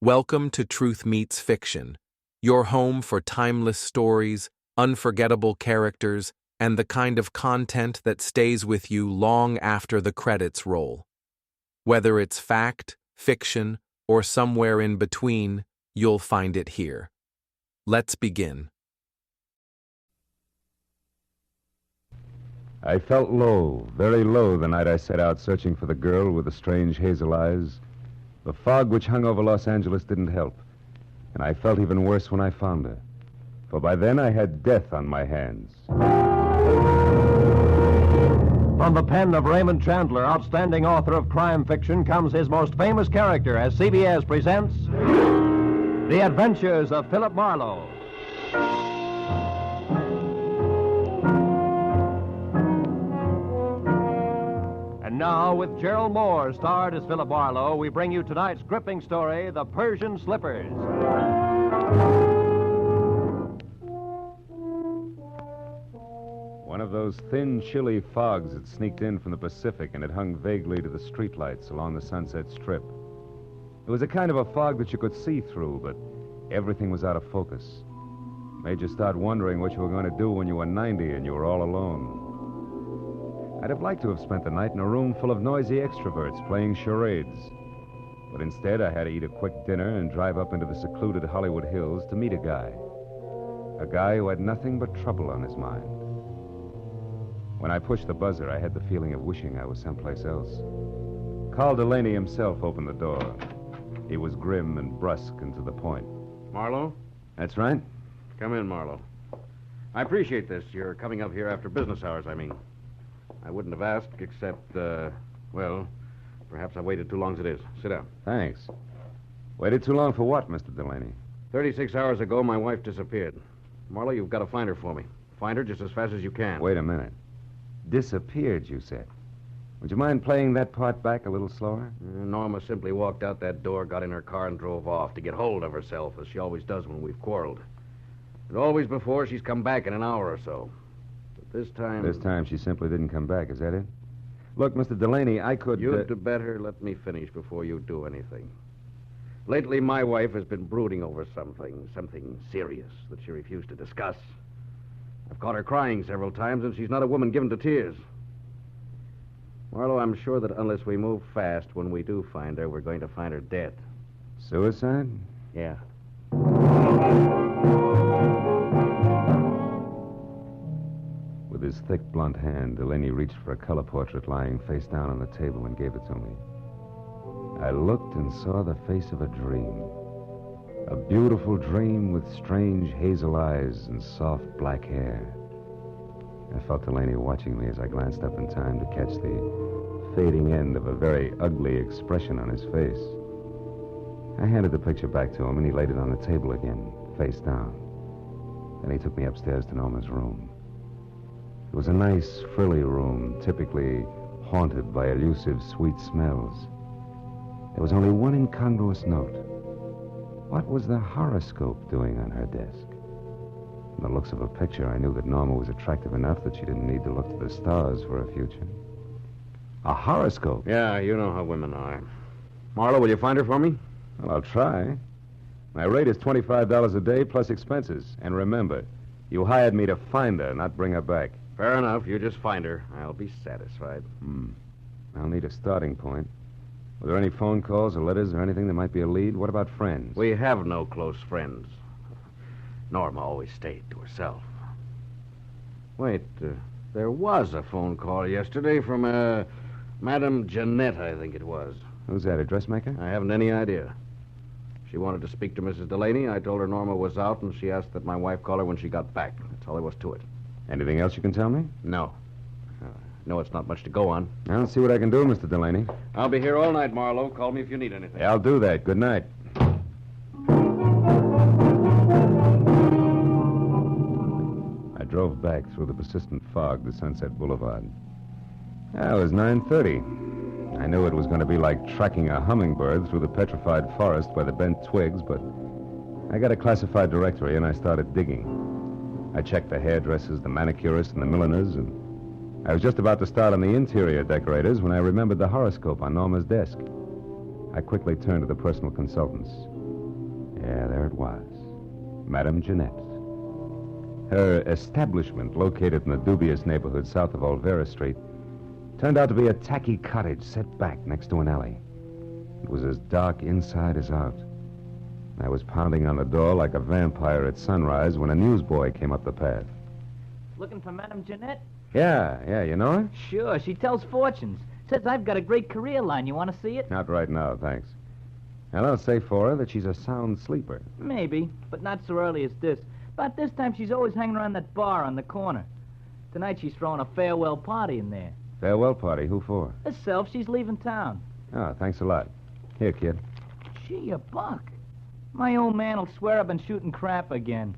Welcome to Truth Meets Fiction, your home for timeless stories, unforgettable characters, and the kind of content that stays with you long after the credits roll. Whether it's fact, fiction, or somewhere in between, you'll find it here. Let's begin. I felt low, very low, the night I set out searching for the girl with the strange hazel eyes. The fog which hung over Los Angeles didn't help, and I felt even worse when I found her. For by then I had death on my hands. From the pen of Raymond Chandler, outstanding author of crime fiction, comes his most famous character as CBS presents The Adventures of Philip Marlowe. And now, with Gerald Moore starred as Philip Marlowe, we bring you tonight's gripping story, The Persian Slippers. One of those thin, chilly fogs had sneaked in from the Pacific, and it hung vaguely to the streetlights along the Sunset Strip. It was a kind of a fog that you could see through, but everything was out of focus. Made you start wondering what you were going to do when you were 90 and you were all alone. I'd have liked to have spent the night in a room full of noisy extroverts playing charades. But instead, I had to eat a quick dinner and drive up into the secluded Hollywood Hills to meet a guy. A guy who had nothing but trouble on his mind. When I pushed the buzzer, I had the feeling of wishing I was someplace else. Carl Delaney himself opened the door. He was grim and brusque and to the point. Marlowe? That's right. Come in, Marlowe. I appreciate this. You're coming up here after business hours, I mean. I wouldn't have asked except, well, perhaps I waited too long as it is. Sit down. Thanks. Waited too long for what, Mr. Delaney? 36 hours ago, my wife disappeared. Marlowe, you've got to find her for me. Find her just as fast as you can. Wait a minute. Disappeared, you said. Would you mind playing that part back a little slower? Norma simply walked out that door, got in her car, and drove off to get hold of herself, as she always does when we've quarreled. And always before, she's come back in an hour or so. But this time... This time she simply didn't come back, is that it? Look, Mr. Delaney, I could... You'd better let me finish before you do anything. Lately, my wife has been brooding over something serious that she refused to discuss. I've caught her crying several times, and she's not a woman given to tears. Marlowe, I'm sure that unless we move fast, when we do find her, we're going to find her dead. Suicide? Yeah. With his thick, blunt hand, Delaney reached for a color portrait lying face down on the table and gave it to me. I looked and saw the face of a dream. A beautiful dream with strange hazel eyes and soft black hair. I felt Delaney watching me as I glanced up in time to catch the fading end of a very ugly expression on his face. I handed the picture back to him, and he laid it on the table again, face down. Then he took me upstairs to Norma's room. It was a nice, frilly room, typically haunted by elusive, sweet smells. There was only one incongruous note. What was the horoscope doing on her desk? From the looks of her picture, I knew that Norma was attractive enough that she didn't need to look to the stars for a future. A horoscope? Yeah, you know how women are. Marlowe, will you find her for me? Well, I'll try. My rate is $25 a day plus expenses. And remember, you hired me to find her, not bring her back. Fair enough. You just find her. I'll be satisfied. I'll need a starting point. Were there any phone calls or letters or anything that might be a lead? What about friends? We have no close friends. Norma always stayed to herself. Wait, there was a phone call yesterday from, Madame Jeanette, I think it was. Who's that, a dressmaker? I haven't any idea. She wanted to speak to Mrs. Delaney. I told her Norma was out, and she asked that my wife call her when she got back. That's all there was to it. Anything else you can tell me? No. No, it's not much to go on. I'll see what I can do, Mr. Delaney. I'll be here all night, Marlowe. Call me if you need anything. Yeah, I'll do that. Good night. I drove back through the persistent fog to Sunset Boulevard. It was 9:30. I knew it was going to be like tracking a hummingbird through the petrified forest by the bent twigs, but I got a classified directory and I started digging. I checked the hairdressers, the manicurists, and the milliners, and I was just about to start on the interior decorators when I remembered the horoscope on Norma's desk. I quickly turned to the personal consultants. Yeah, there it was. Madame Jeanette. Her establishment, located in the dubious neighborhood south of Olvera Street, turned out to be a tacky cottage set back next to an alley. It was as dark inside as out. I was pounding on the door like a vampire at sunrise when a newsboy came up the path. Looking for Madame Jeanette? Yeah, you know her? Sure, she tells fortunes. Says I've got a great career line. You want to see it? Not right now, thanks. And I'll say for her that she's a sound sleeper. Maybe, but not so early as this. About this time, she's always hanging around that bar on the corner. Tonight, she's throwing a farewell party in there. Farewell party? Who for? Herself, she's leaving town. Oh, thanks a lot. Here, kid. Gee, a buck. My old man'll swear I've been shooting crap again.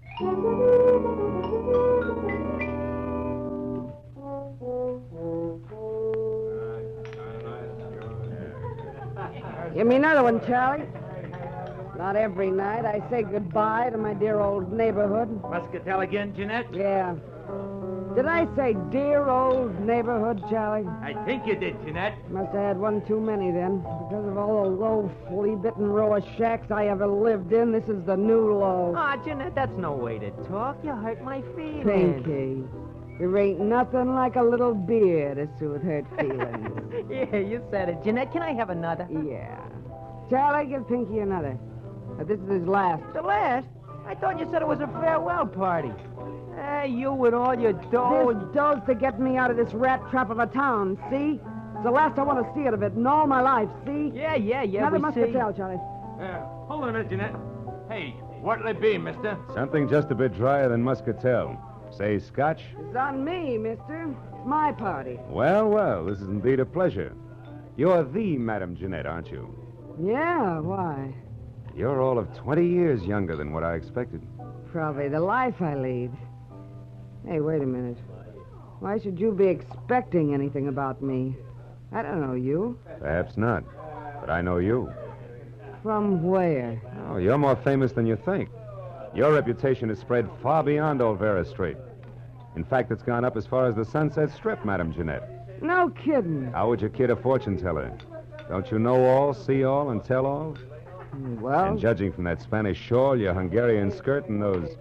Give me another one, Charlie. Not every night I say goodbye to my dear old neighborhood. Muscatel again, Jeanette? Yeah. Did I say dear old neighborhood, Charlie? I think you did, Jeanette. Must have had one too many then. Because of all the low, flea-bitten row of shacks I ever lived in, this is the new low. Ah, Jeanette, that's no way to talk. You hurt my feelings. Pinky, there ain't nothing like a little beer to soothe hurt feelings. Yeah, you said it. Jeanette, can I have another? Yeah. Charlie, give Pinky another. This is his last. The last? I thought you said it was a farewell party. You with all your dough. This dough's to get me out of this rat trap of a town, see? It's the last I want to see it of it in all my life, see? Yeah, Another muscatel, Charlie. Hold on a minute, Jeanette. Hey, what'll it be, mister? Something just a bit drier than muscatel. Say scotch? It's on me, mister. It's my party. Well, this is indeed a pleasure. You're the Madame Jeanette, aren't you? Yeah, why? You're all of 20 years younger than what I expected. Probably the life I lead. Hey, wait a minute. Why should you be expecting anything about me? I don't know you. Perhaps not, but I know you. From where? Oh, you're more famous than you think. Your reputation has spread far beyond Olvera Street. In fact, it's gone up as far as the Sunset Strip, Madame Jeanette. No kidding. How would you kid a fortune teller? Don't you know all, see all, and tell all? Well, And judging from that Spanish shawl, your Hungarian skirt, and those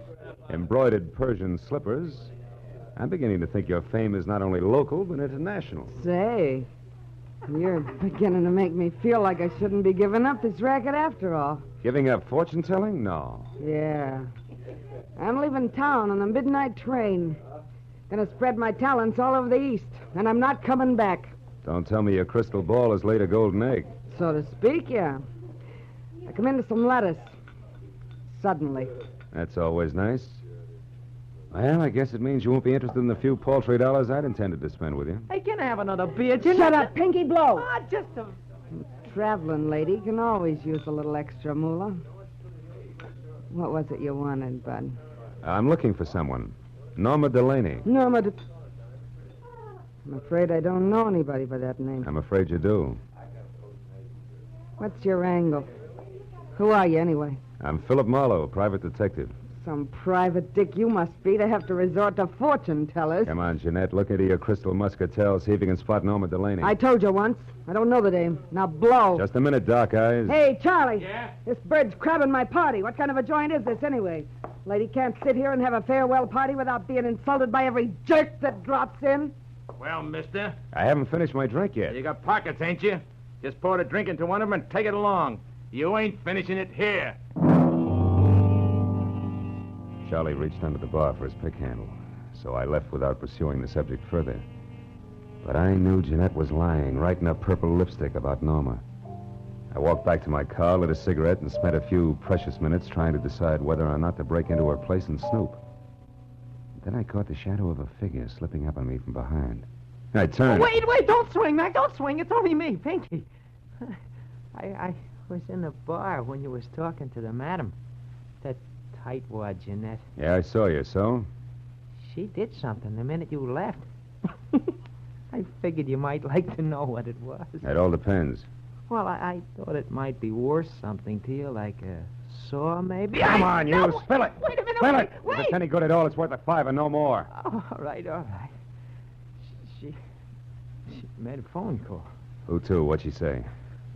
embroidered Persian slippers, I'm beginning to think your fame is not only local, but international. say, you're beginning to make me feel like I shouldn't be giving up this racket after all. Giving up fortune telling? No. Yeah. I'm leaving town on the midnight train. Gonna spread my talents all over the East, and I'm not coming back. Don't tell me your crystal ball has laid a golden egg. So to speak, yeah. I come into some lettuce. Suddenly. That's always nice. Well, I guess it means you won't be interested in the few paltry dollars I'd intended to spend with you. Hey, can I have another beer, Jeanette? Shut up, Pinky Blow! Ah, just a... Traveling lady can always use a little extra moolah. What was it you wanted, Bud? I'm looking for someone. Norma Delaney. Norma I'm afraid I don't know anybody by that name. I'm afraid you do. What's your angle? Who are you, anyway? I'm Philip Marlowe, private detective. Some private dick you must be to have to resort to fortune tellers. Come on, Jeanette. Look into your crystal muscatel. See if you can spot Norma Delaney. I told you once. I don't know the name. Now blow. Just a minute, Doc Eyes. Hey, Charlie. Yeah? This bird's crabbing my party. What kind of a joint is this, anyway? Lady can't sit here and have a farewell party without being insulted by every jerk that drops in. Well, mister, I haven't finished my drink yet. you got pockets, ain't you? Just pour the drink into one of them and take it along. You ain't finishing it here. Charlie reached under the bar for his pick handle, so I left without pursuing the subject further. But I knew Jeanette was lying, right in her purple lipstick about Norma. I walked back to my car, lit a cigarette, and spent a few precious minutes trying to decide whether or not to break into her place and snoop. Then I caught the shadow of a figure slipping up on me from behind. I turned. Wait, don't swing, Mac. Don't swing. It's only me, Pinky. I was in the bar when you was talking to the madam. That tightwad, Jeanette. Yeah, I saw you, so? She did something the minute you left. I figured you might like to know what it was. It all depends. Well, I thought it might be worth something to you, like a saw, maybe. Come on, you. No, Spill it. Wait a minute. Spill it. Wait. If it's any good at all, it's worth a $5 and no more. Oh, all right. She made a phone call. Who to? What'd she say?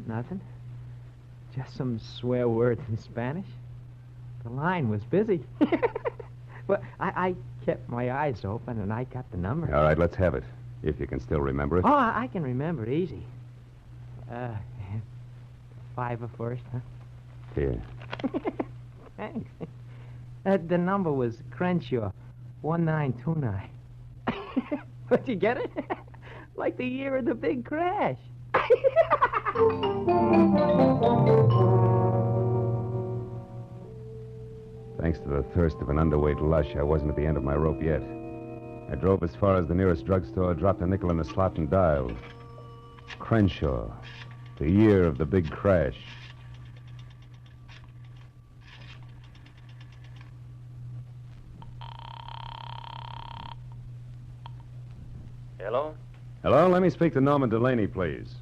Nothing. Just some swear words in Spanish. The line was busy. Well, I kept my eyes open, and I got the number. All right, let's have it, if you can still remember it. Oh, I can remember it easy. 5 first, huh? Here. Thanks. The number was Crenshaw, 1929. But you get it? Like the year of the big crash. Thanks to the thirst of an underweight lush, I wasn't at the end of my rope yet. I drove as far as the nearest drugstore, dropped a nickel in the slot, and dialed. Crenshaw, the year of the big crash. Hello? Hello, let me speak to Norman Delaney, please.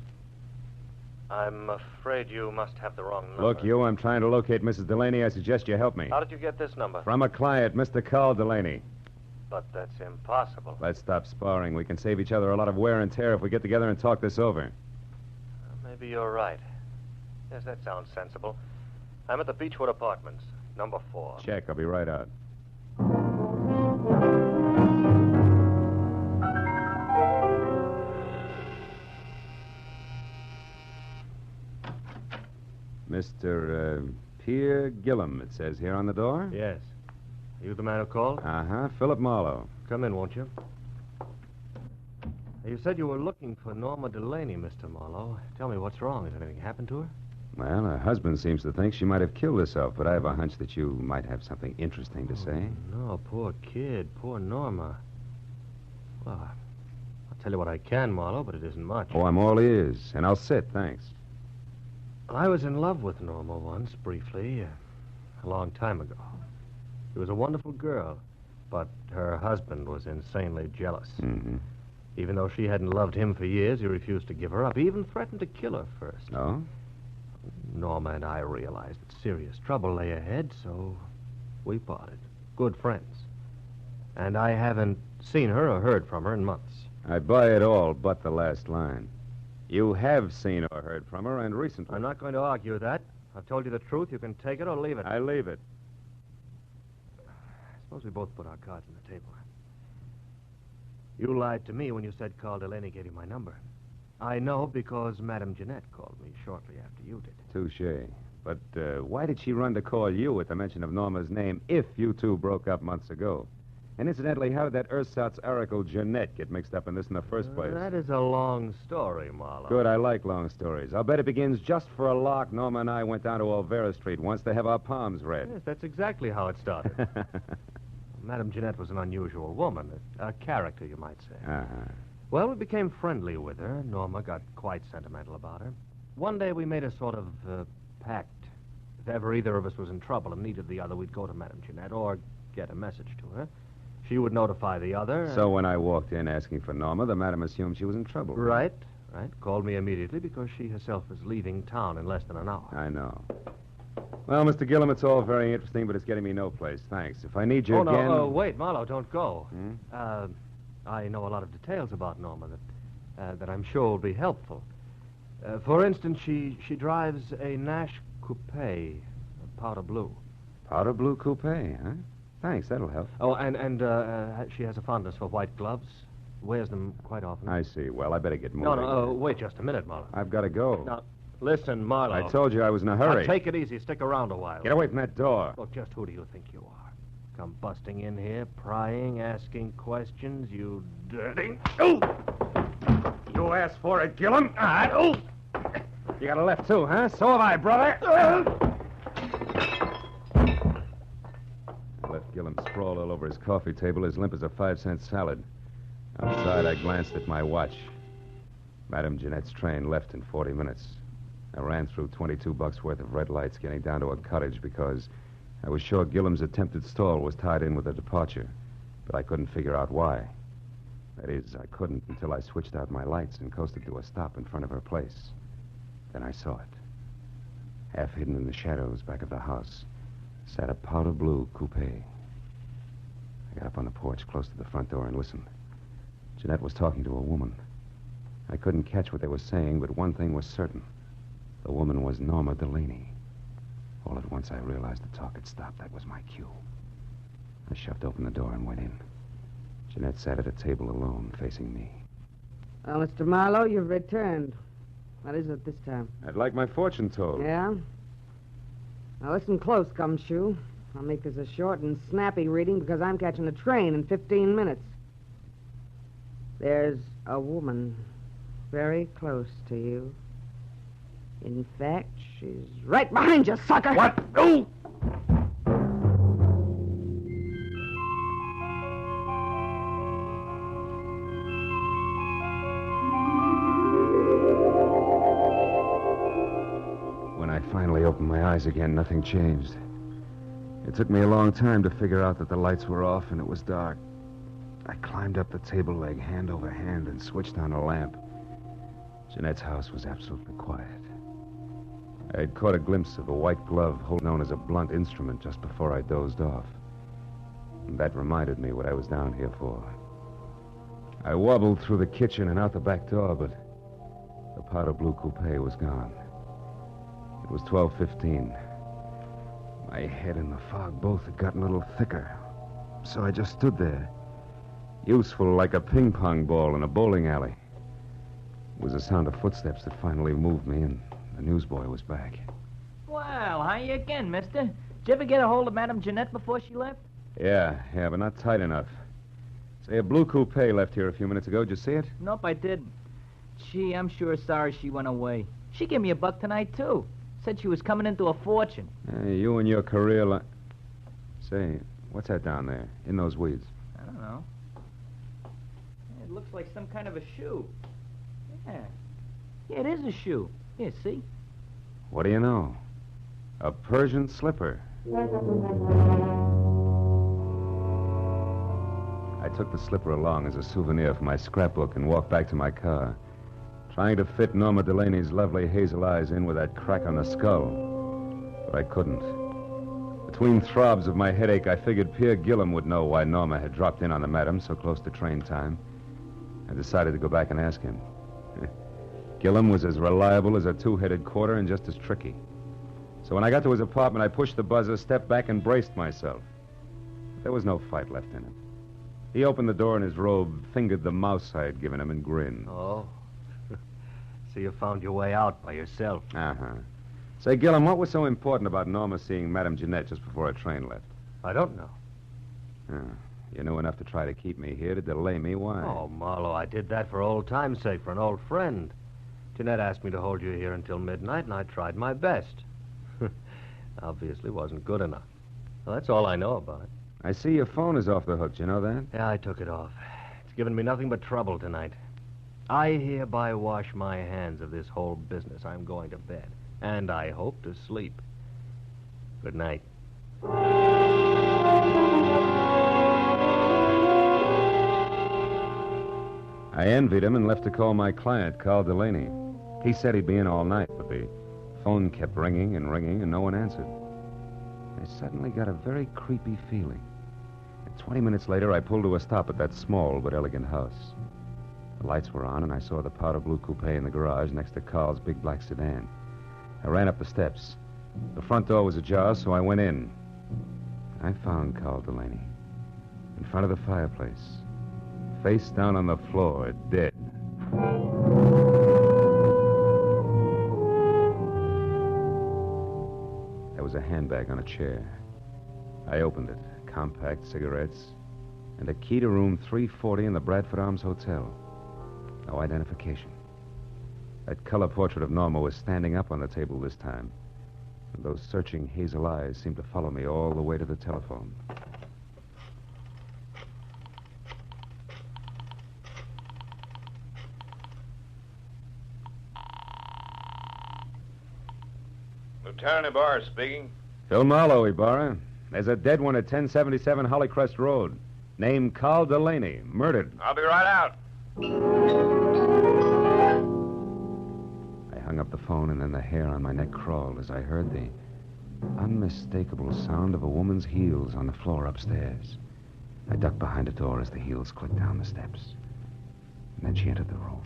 I'm afraid you must have the wrong number. Look, I'm trying to locate Mrs. Delaney. I suggest you help me. How did you get this number? From a client, Mr. Carl Delaney. But that's impossible. Let's stop sparring. We can save each other a lot of wear and tear if we get together and talk this over. Maybe you're right. Yes, that sounds sensible. I'm at the Beechwood Apartments, number 4. Check. I'll be right out. Mr. Pierre Gillum, it says here on the door. Yes. Are you the man who called? Uh-huh. Philip Marlowe. Come in, won't you? You said you were looking for Norma Delaney, Mr. Marlowe. Tell me what's wrong. Has anything happened to her? Well, her husband seems to think she might have killed herself, but I have a hunch that you might have something interesting to say. No, poor kid. Poor Norma. Well, I'll tell you what I can, Marlowe, but it isn't much. Oh, I'm all ears, and I'll sit, thanks. I was in love with Norma once, briefly, a long time ago. She was a wonderful girl, but her husband was insanely jealous. Mm-hmm. Even though she hadn't loved him for years, he refused to give her up. He even threatened to kill her first. Oh? Norma and I realized that serious trouble lay ahead, so we parted. Good friends. And I haven't seen her or heard from her in months. I buy it all but the last line. You have seen or heard from her, and recently. I'm not going to argue that. I've told you the truth. You can take it or leave it. I leave it. Suppose we both put our cards on the table. You lied to me when you said Carl Delaney gave you my number. I know because Madame Jeanette called me shortly after you did. Touché. But why did she run to call you at the mention of Norma's name if you two broke up months ago? And incidentally, how did that ersatz oracle Jeanette get mixed up in this in the first place? That is a long story, Marlowe. Good, I like long stories. I'll bet it begins just for a lark. Norma and I went down to Olvera Street once to have our palms read. Yes, that's exactly how it started. Madame Jeanette was an unusual woman, a character, you might say. Uh-huh. Well, we became friendly with her. Norma got quite sentimental about her. One day we made a sort of pact. If ever either of us was in trouble and needed the other, we'd go to Madame Jeanette or get a message to her. She would notify the other. So when I walked in asking for Norma, the madam assumed she was in trouble. Right. Called me immediately because she herself was leaving town in less than an hour. I know. Well, Mr. Gillum, it's all very interesting, but it's getting me no place. Thanks. If I need you again... No, wait, Marlowe, don't go. I know a lot of details about Norma that I'm sure will be helpful. For instance, she drives a Nash coupe, powder blue. Powder blue coupe, huh? Thanks, that'll help. Oh, and she has a fondness for white gloves. Wears them quite often. I see. Well, I better get moving. No, wait just a minute, Marlowe. I've got to go. Now, listen, Marlowe. I told you I was in a hurry. Now, take it easy. Stick around a while. Get away from that door. Look, just who do you think you are? Come busting in here, prying, asking questions, you dirty... Oh! You asked for it, Gillum. Oh! You got a left, too, huh? So have I, brother. I left Gillum sprawled all over his coffee table, as limp as a 5-cent salad. Outside, I glanced at my watch. Madame Jeanette's train left in 40 minutes. I ran through $22 worth of red lights, getting down to a cottage because I was sure Gillum's attempted stall was tied in with the departure, but I couldn't figure out why. That is, I couldn't until I switched out my lights and coasted to a stop in front of her place. Then I saw it. Half hidden in the shadows back of the house sat a powder blue coupe. I got up on the porch close to the front door and listened. Jeanette was talking to a woman. I couldn't catch what they were saying, but one thing was certain. The woman was Norma Delaney. All at once, I realized the talk had stopped. That was my cue. I shoved open the door and went in. Jeanette sat at a table alone, facing me. Well, Mr. Marlowe, you've returned. What is it this time? I'd like my fortune told. Yeah? Now listen close, Gumshoe. I'll make this a short and snappy reading because I'm catching a train in 15 minutes. There's a woman very close to you. In fact, she's right behind you, sucker! What? Oh! When I finally opened my eyes again, nothing changed. It took me a long time to figure out that the lights were off and it was dark. I climbed up the table leg hand over hand and switched on a lamp. Jeanette's house was absolutely quiet. I had caught a glimpse of a white glove known as a blunt instrument just before I dozed off. And that reminded me what I was down here for. I wobbled through the kitchen and out the back door, but the powder blue coupe was gone. It was 12:15. My head and the fog both had gotten a little thicker. So I just stood there, useful like a ping-pong ball in a bowling alley. It was the sound of footsteps that finally moved me, and the newsboy was back. Well, how you again, mister? Did you ever get a hold of Madame Jeanette before she left? Yeah, but not tight enough. Say, a blue coupe left here a few minutes ago. Did you see it? Nope, I didn't. Gee, I'm sure sorry she went away. She gave me a buck tonight, too. Said she was coming into a fortune. You and your career Say, what's that down there, in those weeds? I don't know. It looks like some kind of a shoe. Yeah. Yeah, it is a shoe. Here, see? What do you know? A Persian slipper. I took the slipper along as a souvenir for my scrapbook and walked back to my car, trying to fit Norma Delaney's lovely hazel eyes in with that crack on the skull. But I couldn't. Between throbs of my headache, I figured Pierre Gillum would know why Norma had dropped in on the madam so close to train time. I decided to go back and ask him. Gillum was as reliable as a two-headed quarter and just as tricky. So when I got to his apartment, I pushed the buzzer, stepped back, and braced myself. There was no fight left in it. He opened the door in his robe, fingered the mouse I had given him, and grinned. Oh. So you found your way out by yourself. Uh-huh. Say, Gillum, what was so important about Norma seeing Madame Jeanette just before her train left? I don't know. You knew enough to try to keep me here, to delay me. Why? Oh, Marlowe, I did that for old time's sake, for an old friend. Jeanette asked me to hold you here until midnight, and I tried my best. Obviously wasn't good enough. Well, that's all I know about it. I see your phone is off the hook. Do you know that? Yeah, I took it off. It's given me nothing but trouble tonight. I hereby wash my hands of this whole business. I'm going to bed. And I hope to sleep. Good night. I envied him and left to call my client, Carl Delaney. He said he'd be in all night, but the phone kept ringing and ringing, and no one answered. I suddenly got a very creepy feeling. And 20 minutes later, I pulled to a stop at that small but elegant house. The lights were on, and I saw the powder blue coupe in the garage next to Carl's big black sedan. I ran up the steps. The front door was ajar, so I went in. I found Carl Delaney in front of the fireplace, face down on the floor, dead. There was a handbag on a chair. I opened it. Compact, cigarettes, and a key to room 340 in the Bradford Arms Hotel. No identification. That color portrait of Norma was standing up on the table this time, and those searching hazel eyes seemed to follow me all the way to the telephone. Lieutenant Ibarra speaking. Phil Marlowe, Ibarra. There's a dead one at 1077 Hollycrest Road. Named Carl Delaney. Murdered. I'll be right out. I hung up the phone, and then the hair on my neck crawled as I heard the unmistakable sound of a woman's heels on the floor upstairs. I ducked behind a door as the heels clicked down the steps. And then she entered the room.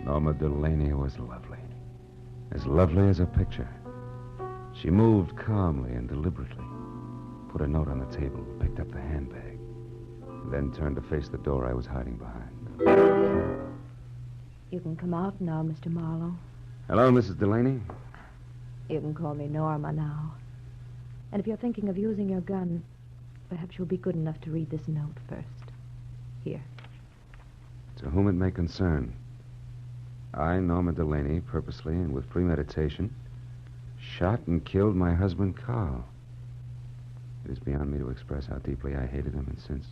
Norma Delaney was lovely. As lovely as a picture. She moved calmly and deliberately, put a note on the table, picked up the handbag, then turned to face the door I was hiding behind. You can come out now, Mr. Marlowe. Hello, Mrs. Delaney. You can call me Norma now. And if you're thinking of using your gun, perhaps you'll be good enough to read this note first. Here. To whom it may concern. I, Norma Delaney, purposely and with premeditation, shot and killed my husband, Carl. It is beyond me to express how deeply I hated him, and since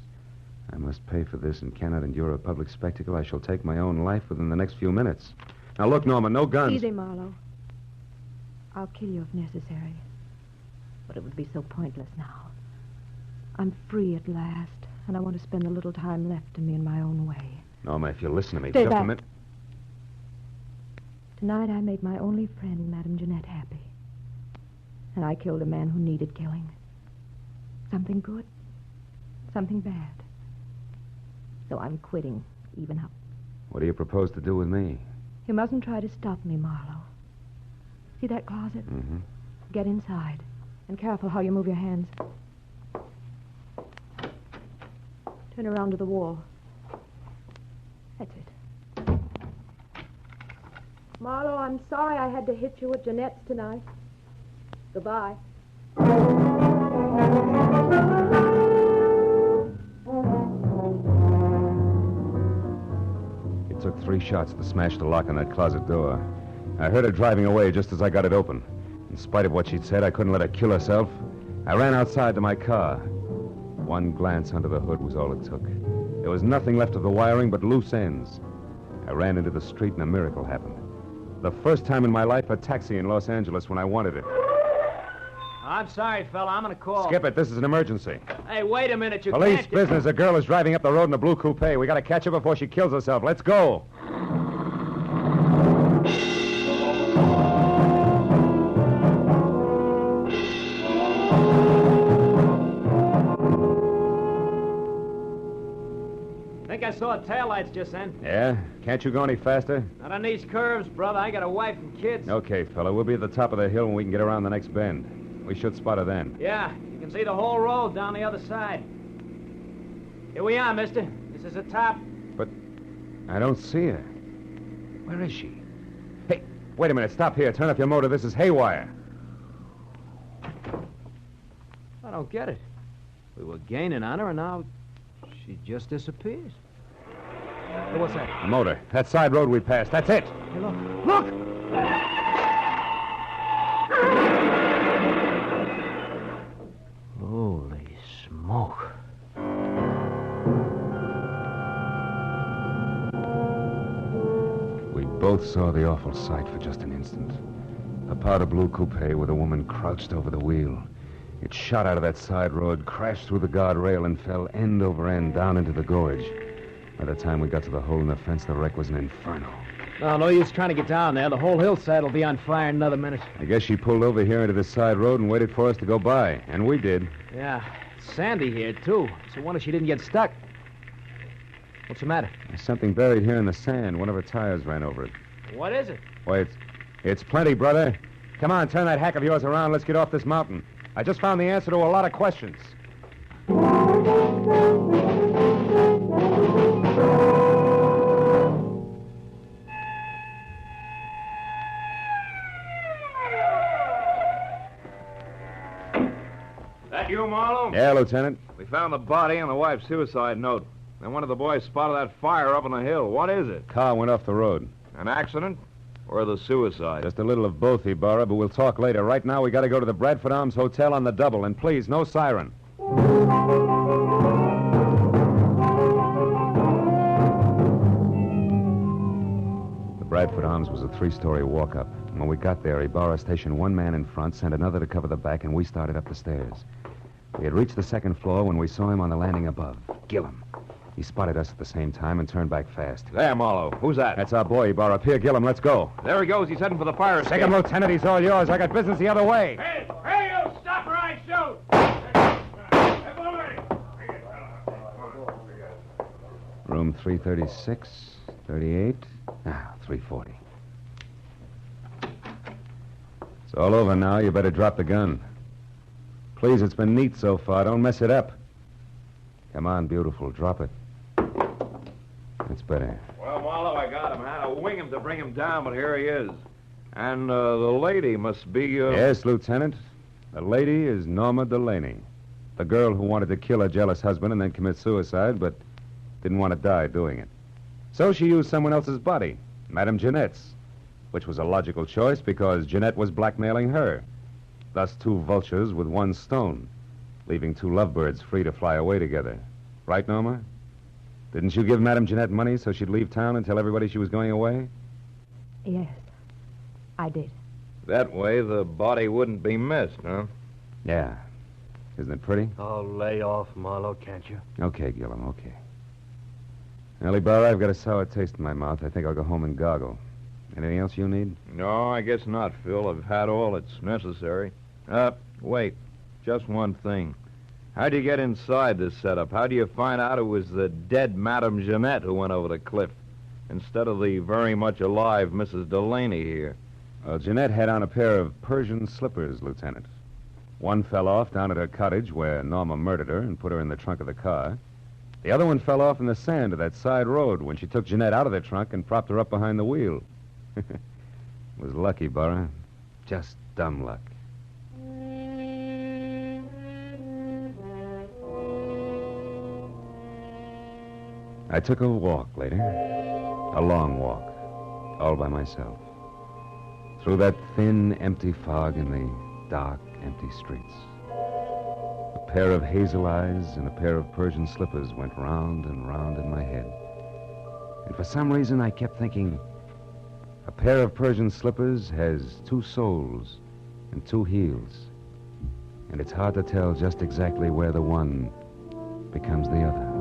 I must pay for this and cannot endure a public spectacle, I shall take my own life within the next few minutes. Now, look, Norma, no guns. Easy, Marlowe. I'll kill you if necessary. But it would be so pointless now. I'm free at last, and I want to spend the little time left to me in my own way. Norma, if you'll listen to me, Stay just back. a minute. Tonight I made my only friend, Madame Jeanette, happy. And I killed a man who needed killing. Something good, something bad. So I'm quitting, even up. What do you propose to do with me? You mustn't try to stop me, Marlowe. See that closet? Mm-hmm. Get inside. And careful how you move your hands. Turn around to the wall. That's it. Marlowe, I'm sorry I had to hit you at Jeanette's tonight. Goodbye. It took 3 shots to smash the lock on that closet door. I heard her driving away just as I got it open. In spite of what she'd said, I couldn't let her kill herself. I ran outside to my car. One glance under the hood was all it took. There was nothing left of the wiring but loose ends. I ran into the street and a miracle happened. The first time in my life a taxi in Los Angeles when I wanted it. I'm sorry, fella. I'm going to call. Skip it. This is an emergency. Hey, wait a minute. You Police can't... business. A girl is driving up the road in a blue coupe. We got to catch her before she kills herself. Let's go. I think I saw taillights just then. Yeah? Can't you go any faster? Not on these curves, brother. I got a wife and kids. Okay, fella. We'll be at the top of the hill when we can get around the next bend. We should spot her then. Yeah, you can see the whole road down the other side. Here we are, mister. This is the top. But I don't see her. Where is she? Hey, wait a minute. Stop here. Turn off your motor. This is haywire. I don't get it. We were gaining on her, and now she just disappears. Hey, what's that? A motor. That side road we passed. That's it. Hey, look. Look! Holy smoke. We both saw the awful sight for just an instant. A powder blue coupe with a woman crouched over the wheel. It shot out of that side road, crashed through the guardrail, and fell end over end down into the gorge. By the time we got to the hole in the fence, the wreck was an inferno. No use trying to get down there. The whole hillside will be on fire in another minute. I guess she pulled over here into this side road and waited for us to go by. And we did. Yeah, it's sandy here, too. So wonder she didn't get stuck. What's the matter? There's something buried here in the sand. One of her tires ran over it. What is it? Why, it's plenty, brother. Come on, turn that hack of yours around. Let's get off this mountain. I just found the answer to a lot of questions. That you, Marlowe? Yeah, Lieutenant. We found the body and the wife's suicide note. Then one of the boys spotted that fire up on the hill. What is it? Car went off the road. An accident? Or the suicide? Just a little of both, Ibarra, but we'll talk later. Right now, we got to go to the Bradford Arms Hotel on the double. And please, no siren. The Bradford Arms was a 3-story walk-up. When we got there, Ibarra stationed one man in front, sent another to cover the back, and we started up the stairs. We had reached the 2nd floor when we saw him on the landing above. Gillum. He spotted us at the same time and turned back fast. There, Marlowe. Who's that? That's our boy, Ibarra. Pierre Gillum, let's go. There he goes. He's heading for the fire escape. Second Lieutenant, he's all yours. I got business the other way. Hey, you! Stop or I shoot! Room 336, 38. 3:40. It's all over now. You better drop the gun. Please, it's been neat so far. Don't mess it up. Come on, beautiful. Drop it. That's better. Well, Marlowe, I got him. I had to wing him to bring him down, but here he is. And the lady must be... Yes, Lieutenant. The lady is Norma Delaney. The girl who wanted to kill her jealous husband and then commit suicide, but didn't want to die doing it. So she used someone else's body, Madame Jeanette's, which was a logical choice because Jeanette was blackmailing her. Thus, two vultures with one stone, leaving two lovebirds free to fly away together. Right, Norma? Didn't you give Madame Jeanette money so she'd leave town and tell everybody she was going away? Yes, I did. That way the body wouldn't be missed, huh? Yeah. Isn't it pretty? Oh, lay off, Marlowe, can't you? Okay, Gillum, okay. Ellie Barr, I've got a sour taste in my mouth. I think I'll go home and goggle. Anything else you need? No, I guess not, Phil. I've had all that's necessary. Wait. Just one thing. How'd you get inside this setup? How do you find out it was the dead Madame Jeanette who went over the cliff instead of the very much alive Mrs. Delaney here? Well, Jeanette had on a pair of Persian slippers, Lieutenant. One fell off down at her cottage where Norma murdered her and put her in the trunk of the car. The other one fell off in the sand of that side road when she took Jeanette out of the trunk and propped her up behind the wheel. Was lucky, Burra. Just dumb luck. I took a walk later. A long walk. All by myself. Through that thin, empty fog in the dark, empty streets. A pair of hazel eyes and a pair of Persian slippers went round and round in my head. And for some reason, I kept thinking, a pair of Persian slippers has two soles and two heels. And it's hard to tell just exactly where the one becomes the other.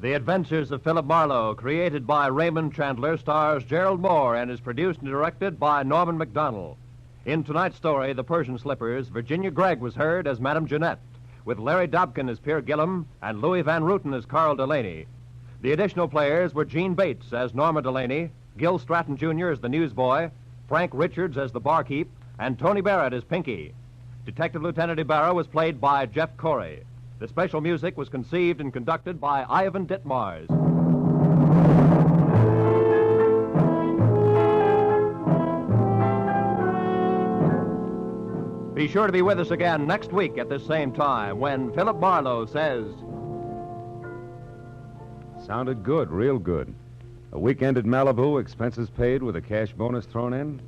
The Adventures of Philip Marlowe, created by Raymond Chandler, stars Gerald Moore and is produced and directed by Norman MacDonald. In tonight's story, The Persian Slippers, Virginia Gregg was heard as Madame Jeanette, with Larry Dobkin as Pierre Gillum and Louis Van Rooten as Carl Delaney. The additional players were Gene Bates as Norma Delaney, Gil Stratton Jr. as the newsboy, Frank Richards as the barkeep, and Tony Barrett as Pinky. Detective Lieutenant Ibarra was played by Jeff Corey. The special music was conceived and conducted by Ivan Ditmars. Be sure to be with us again next week at this same time when Philip Marlowe says... Sounded good, real good. A weekend at Malibu, expenses paid with a cash bonus thrown in.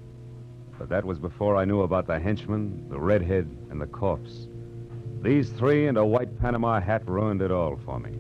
But that was before I knew about the henchman, the redhead, and the corpse. These three and a white Panama hat ruined it all for me.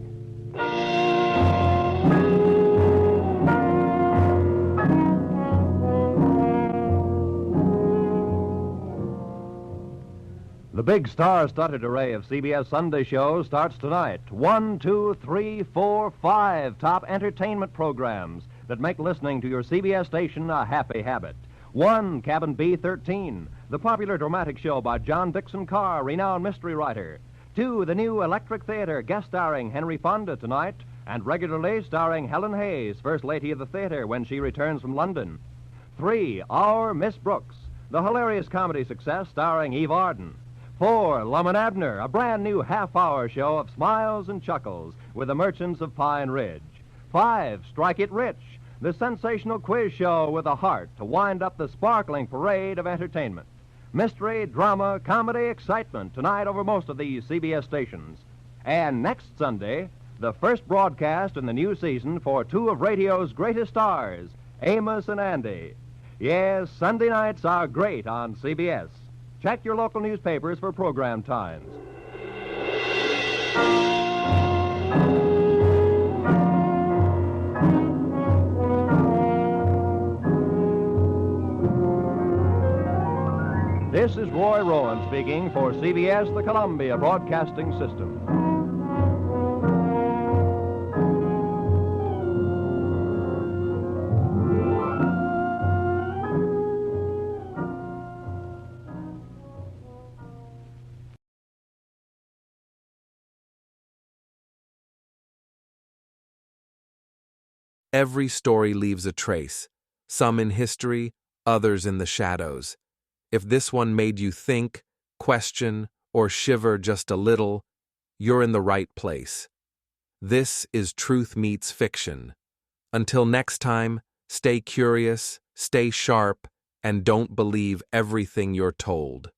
The big star-studded array of CBS Sunday shows starts tonight. 1, 2, 3, 4, 5 top entertainment programs that make listening to your CBS station a happy habit. 1, Cabin B-13, the popular dramatic show by John Dixon Carr, renowned mystery writer. 2, the new Electric Theater, guest starring Henry Fonda tonight, and regularly starring Helen Hayes, First Lady of the Theater, when she returns from London. 3, Our Miss Brooks, the hilarious comedy success starring Eve Arden. 4, Lum and Abner, a brand new half-hour show of smiles and chuckles with the merchants of Pine Ridge. 5, Strike It Rich, the sensational quiz show with a heart to wind up the sparkling parade of entertainment. Mystery, drama, comedy, excitement tonight over most of these CBS stations. And next Sunday, the first broadcast in the new season for two of radio's greatest stars, Amos and Andy. Yes, Sunday nights are great on CBS. Check your local newspapers for program times. This is Roy Rowan speaking for CBS, the Columbia Broadcasting System. every story leaves a trace, some in history, others in the shadows. If this one made you think, question, or shiver just a little, you're in the right place. This is Truth Meets Fiction. Until next time, stay curious, stay sharp, and don't believe everything you're told.